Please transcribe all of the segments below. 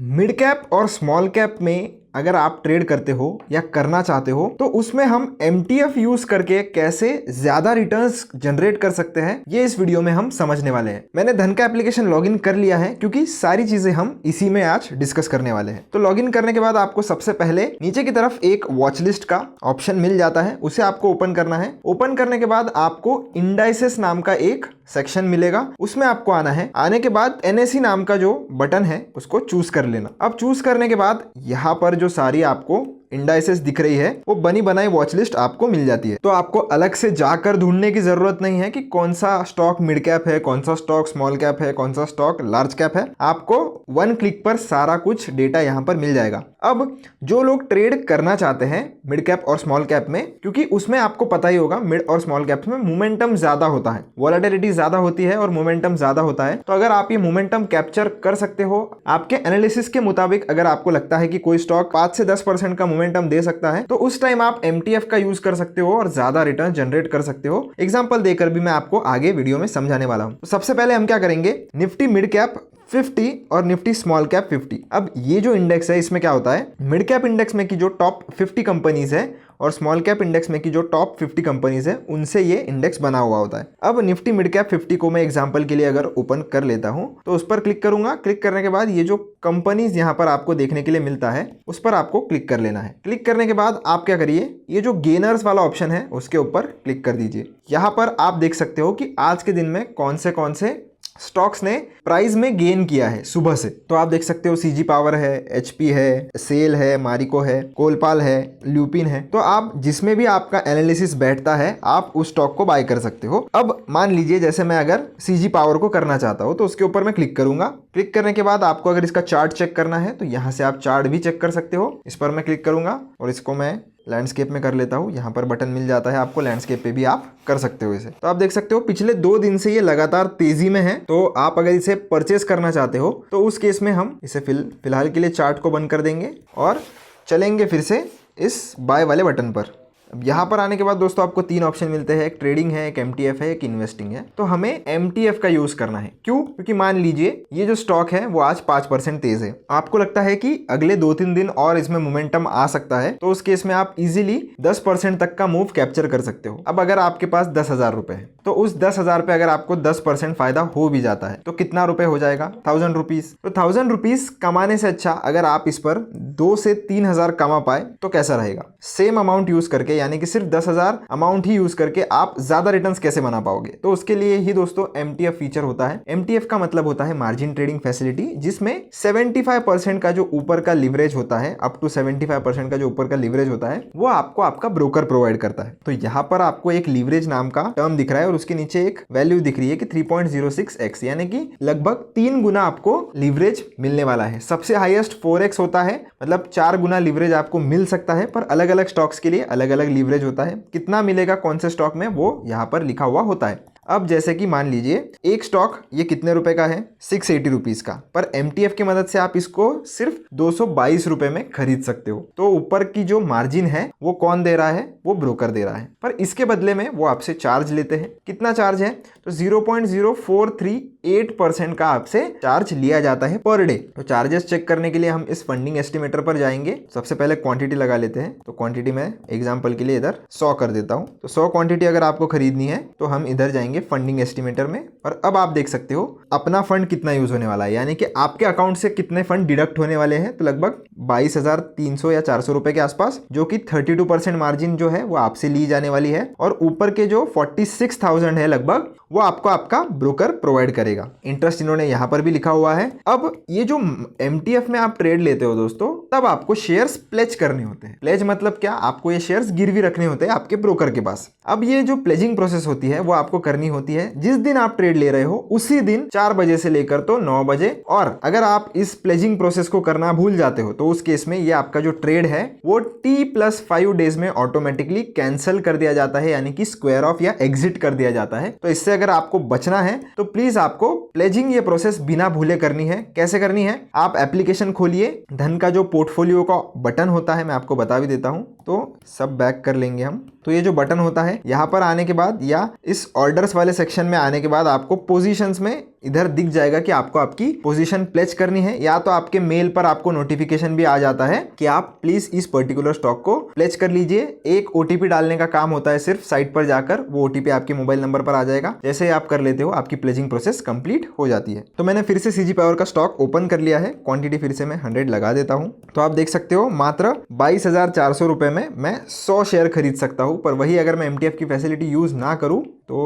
Mid cap और small cap में अगर आप ट्रेड करते हो या करना चाहते हो तो उसमें हम MTF यूज करके कैसे ज्यादा रिटर्न्स जनरेट कर सकते हैं ये इस वीडियो में हम समझने वाले हैं। मैंने धन का एप्लीकेशन लॉगिन कर लिया है क्योंकि सारी चीजें हम इसी में आज डिस्कस करने वाले हैं। तो लॉगिन करने के बाद आपको सबसे पहले नीचे की तरफ एक वॉच लिस्ट का ऑप्शन मिल जाता है, उसे आपको ओपन करना है। ओपन करने के बाद आपको इंडाइसेस नाम का एक सेक्शन मिलेगा, उसमें आपको आना है। आने के बाद NSE नाम का जो बटन है उसको चूज कर लेना। अब चूज करने के बाद यहाँ पर जो सारी आपको इंडाइसेस दिख रही है वो बनी बनाई वॉच लिस्ट आपको मिल जाती है। तो आपको अलग से जाकर ढूंढने की जरूरत नहीं है कि कौन सा स्टॉक मिड कैप है, कौन सा स्टॉक स्मॉल कैप है, कौन सा स्टॉक लार्ज कैप है। आपको वन क्लिक पर सारा कुछ डेटा यहाँ पर मिल जाएगा। अब जो लोग ट्रेड करना चाहते हैं मिड कैप और स्मॉल कैप में, क्योंकि उसमें आपको पता ही होगा मिड और स्मॉल कैप में मोमेंटम ज्यादा होता है, वॉलेटिलिटी ज्यादा होती है और मोमेंटम ज्यादा होता है। तो अगर आप ये मोमेंटम कैप्चर कर सकते हो आपके एनालिसिस के मुताबिक, अगर आपको लगता है कि कोई स्टॉक 5 से 10% का मोमेंटम दे सकता है तो उस टाइम आप MTF का यूज कर सकते हो और ज्यादा रिटर्न जनरेट कर सकते हो। एग्जांपल देकर भी मैं आपको आगे वीडियो में समझाने वाला हूं। तो सबसे पहले हम क्या करेंगे, निफ्टी मिड कैप 50 और निफ्टी स्मॉल कैप 50। अब ये जो इंडेक्स है इसमें क्या होता है, मिड कैप इंडेक्स में की जो टॉप 50 कंपनीज है और स्मॉल कैप इंडेक्स में की जो टॉप 50 कंपनीज है उनसे ये इंडेक्स बना हुआ होता है। अब निफ्टी मिड कैप 50 को मैं एग्जांपल के लिए अगर ओपन कर लेता हूं तो उस पर क्लिक करूंगा। क्लिक करने के बाद ये जो कंपनीज यहां पर आपको देखने के लिए मिलता है उस पर आपको क्लिक कर लेना है। क्लिक करने के बाद आप क्या करिए, ये जो गेनर्स वाला ऑप्शन है उसके ऊपर क्लिक कर दीजिए। यहां पर आप देख सकते हो कि आज के दिन में कौन से स्टॉक्स ने प्राइस में गेन किया है सुबह से। तो आप देख सकते हो CG पावर है, HP है, सेल है, मारिको है, कोलपाल है, ल्यूपिन है। तो आप जिसमें भी आपका एनालिसिस बैठता है आप उस स्टॉक को बाय कर सकते हो। अब मान लीजिए जैसे मैं अगर CG पावर को करना चाहता हूं तो उसके ऊपर मैं क्लिक करूंगा। क्लिक करने के बाद आपको अगर इसका चार्ट चेक करना है तो यहां से आप चार्ट भी चेक कर सकते हो। इस पर मैं क्लिक करूंगा और इसको मैं लैंडस्केप में कर लेता हूँ। यहाँ पर बटन मिल जाता है आपको, लैंडस्केप पे भी आप कर सकते हो इसे। तो आप देख सकते हो पिछले 2 दिन से ये लगातार तेजी में है। तो आप अगर इसे परचेस करना चाहते हो तो उस केस में हम इसे फिलहाल के लिए चार्ट को बंद कर देंगे और चलेंगे फिर से इस बाय वाले बटन पर। अब यहाँ पर आने के बाद दोस्तों आपको 3 ऑप्शन मिलते हैं, एक ट्रेडिंग है, एक MTF है, एक इन्वेस्टिंग है। तो हमें MTF का यूज करना है। क्यों? क्योंकि मान लीजिए ये जो स्टॉक है वो आज 5% तेज है, आपको लगता है कि अगले 2-3 दिन और इसमें मोमेंटम आ सकता है, तो उस केस में आप इजीली 10% तक का मूव कैप्चर कर सकते हो। अब अगर आपके पास 10,000 रुपए है तो उस 10,000 पे अगर आपको 10% फायदा हो भी जाता है तो कितना रुपए हो जाएगा, 1000 रुपीज। तो 1000 रुपीज कमाने से अच्छा अगर आप इस पर 2 से 3,000 कमा पाए तो कैसा रहेगा। सेम अमाउंट यूज करके, यानी कि सिर्फ 10,000 अमाउंट ही यूज करके आप ज्यादा रिटर्न्स कैसे बना पाओगे। तो उसके लिए ही दोस्तों MTF फीचर होता है। MTF का मतलब होता है मार्जिन ट्रेडिंग फैसिलिटी, जिसमें 75% का जो ऊपर का लिवरेज होता है, अप टू 75% का जो ऊपर का लिवरेज होता है वो आपको आपका ब्रोकर प्रोवाइड करता है। तो यहाँ पर आपको एक लिवरेज नाम का टर्म दिख रहा है और उसके नीचे एक वैल्यू दिख रही है कि 3.06x, यानी कि लगभग 3 गुना आपको लिवरेज मिलने वाला है। सबसे हाईएस्ट 4x होता है, मतलब 4 गुना लिवरेज आपको मिल सकता है, पर अलग अलग स्टॉक्स के लिए अलग अलग लिवरेज होता है। कितना मिलेगा कौन से स्टॉक में वो यहाँ पर लिखा हुआ होता है। अब जैसे कि मान लीजिए एक स्टॉक ये कितने रुपए का है, 680 रुपीज का, पर MTF की मदद से आप इसको सिर्फ 222 रुपए में खरीद सकते हो। तो ऊपर की जो मार्जिन है वो कौन दे रहा है, वो ब्रोकर दे रहा है, पर इसके बदले में वो आपसे चार्ज लेते हैं। कितना चार्ज है, तो 0.0438% का आपसे चार्ज लिया जाता है पर डे। तो चार्जेस चेक करने के लिए हम इस फंडिंग एस्टिमेटर पर जाएंगे। सबसे पहले क्वांटिटी लगा लेते हैं। तो क्वांटिटी में एग्जांपल के लिए इधर 100 कर देता हूं। तो 100 क्वांटिटी अगर आपको खरीदनी है तो हम इधर जाएंगे फंडिंग एस्टिमेटर में, और अब आप देख सकते हो अपना फंड कितना यूज होने वाला है, यानी कि आपके अकाउंट से कितने फंड डिडक्ट होने वाले हैं। तो लगभग 22,300 या 400 रुपए के आसपास, जो कि 32% मार्जिन जो है वो आपसे ली जाने वाली है, और ऊपर के जो 46,000 है लगभग वो आपको आपका ब्रोकर प्रोवाइड करेगा। इंटरेस्ट इन्होंने यहां पर भी लिखा हुआ है। अब ये जो MTF में आप ट्रेड लेते हो दोस्तों, तब आपको शेयर्स प्लेज करने होते हैं। प्लेज मतलब क्या, आपको ये शेयर्स गिरवी रखने होते हैं आपके ब्रोकर के पास। अब ये जो प्लेजिंग प्रोसेस होती है वो आपको करनी होती है जिस दिन आप ट्रेड ले रहे हो उसी दिन 4 बजे से लेकर तो 9 बजे। और अगर आप इस प्लेजिंग प्रोसेस को करना भूल जाते हो तो उस केस में ये आपका जो ट्रेड है वो T+5 डेज में ऑटोमेटिकली कैंसिल कर दिया जाता है, यानी कि स्क्वायर ऑफ या एग्जिट कर दिया जाता है। तो इससे अगर आपको बचना है तो प्लीज आपको प्लेजिंग ये प्रोसेस बिना भूले करनी है। कैसे करनी है, आप एप्लीकेशन खोलिए, धन का जो पोर्टफोलियो का बटन होता है मैं आपको बता भी देता हूं। तो सब बैक कर लेंगे हम। तो ये जो बटन होता है यहाँ पर आने के बाद या इस ऑर्डर्स वाले सेक्शन में आने के बाद आपको पोजीशंस में इधर दिख जाएगा कि आपको आपकी पोजीशन प्लेस करनी है, या तो आपके मेल पर आपको नोटिफिकेशन भी आ जाता है कि आप प्लीज इस पर्टिकुलर स्टॉक को प्लेस कर लीजिए। एक ओटीपी डालने का काम होता है, सिर्फ साइट पर जाकर वो ओटीपी आपके मोबाइल नंबर पर आ जाएगा। जैसे आप कर लेते हो आपकी प्लेजिंग प्रोसेस कंप्लीट हो जाती है। तो मैंने फिर से सीजी पावर का स्टॉक ओपन कर लिया है, क्वांटिटी फिर से मैं 100 लगा देता हूं। तो आप देख सकते हो मात्र 22,400 रुपए में मैं 100 शेयर खरीद सकता हूं। पर वही अगर मैं एमटीएफ की फैसिलिटी यूज ना करूं तो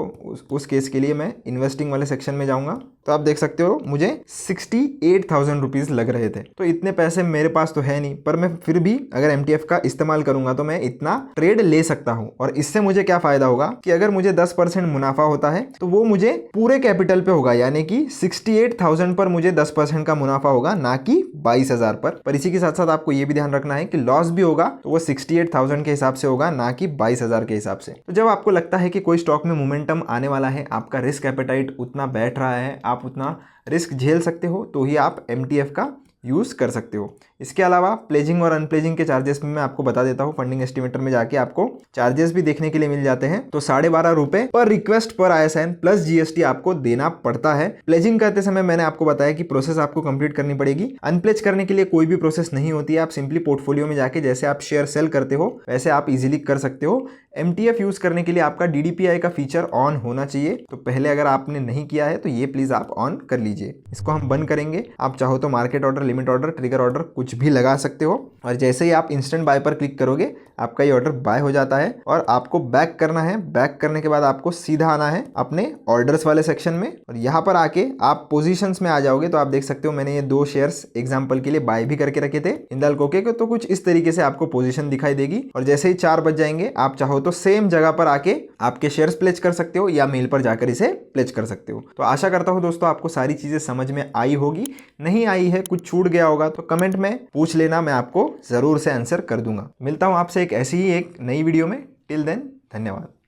उस केस के लिए मैं इन्वेस्टिंग वाले सेक्शन में जाऊंगा। तो आप देख सकते हो मुझे 68,000 रुपीज लग रहे थे। तो इतने पैसे मेरे पास तो है नहीं, पर मैं फिर भी अगर एमटीएफ का इस्तेमाल करूंगा तो मैं इतना ट्रेड ले सकता हूं। और इससे मुझे क्या फायदा होगा कि अगर मुझे 10% मुनाफा होता है तो वो मुझे पूरे कैपिटल पे होगा, यानी कि 68,000 पर मुझे 10% का मुनाफा होगा, ना कि 22,000 पर इसी के साथ साथ आपको ये भी ध्यान रखना है कि लॉस भी होगा तो वो 68,000 के हिसाब से होगा, ना कि 22,000 के हिसाब से। तो जब आपको लगता है कि कोई स्टॉक में मोमेंटम आने वाला है, आपका रिस्क एपेटाइट उतना बैठ रहा है, आप उतना रिस्क झेल सकते हो, तो ही आप एमटीएफ का यूज़ कर सकते हो। इसके अलावा प्लेजिंग और अनप्लेजिंग के चार्जेस में मैं आपको बता देता हूँ। फंडिंग एस्टिमेटर में जाके आपको चार्जेस भी देखने के लिए मिल जाते हैं। तो 12.5 रुपए पर रिक्वेस्ट पर ISIN प्लस जीएसटी आपको देना पड़ता है। प्लेजिंग करते समय मैंने आपको बताया कि प्रोसेस आपको कंप्लीट करनी पड़ेगी। अनप्लेज करने के लिए कोई भी प्रोसेस नहीं होती है। आप सिंपली पोर्टफोलियो में जाके जैसे आप शेयर सेल करते हो वैसे आप इजीली कर सकते हो। एमटीएफ यूज करने के लिए आपका DDPI का फीचर ऑन होना चाहिए। तो पहले अगर आपने नहीं किया है तो ये प्लीज आप ऑन कर लीजिए। इसको हम बंद करेंगे। आप चाहो तो market order, limit order, trigger order कुछ भी लगा सकते हो। और जैसे ही आप इंस्टेंट बाय पर क्लिक करोगे आपका ये ऑर्डर बाय हो जाता है। और आपको बैक करना है। बैक करने के बाद आपको सीधा आना है अपने ऑर्डर्स वाले सेक्शन में और यहाँ पर आके आप पोजीशंस में आ जाओगे। तो आप देख सकते हो मैंने ये 2 शेयर्स एग्जांपल के लिए बाय भी करके रखे थे हिंदाल्को के। तो कुछ इस तरीके से आपको पोजीशन दिखाई देगी। और जैसे ही 4 बज जाएंगे आप चाहो तो सेम जगह पर आके आपके शेयर्स प्लेस कर सकते हो या मेल पर जाकर इसे प्लेस कर सकते हो। तो आशा करता हूं दोस्तों आपको सारी चीजें समझ में आई होगी। नहीं आई है, कुछ छूट गया होगा तो कमेंट में पूछ लेना, मैं आपको जरूर से आंसर कर दूंगा। मिलता हूं आपसे एक ऐसी ही एक नई वीडियो में। टिल देन धन्यवाद।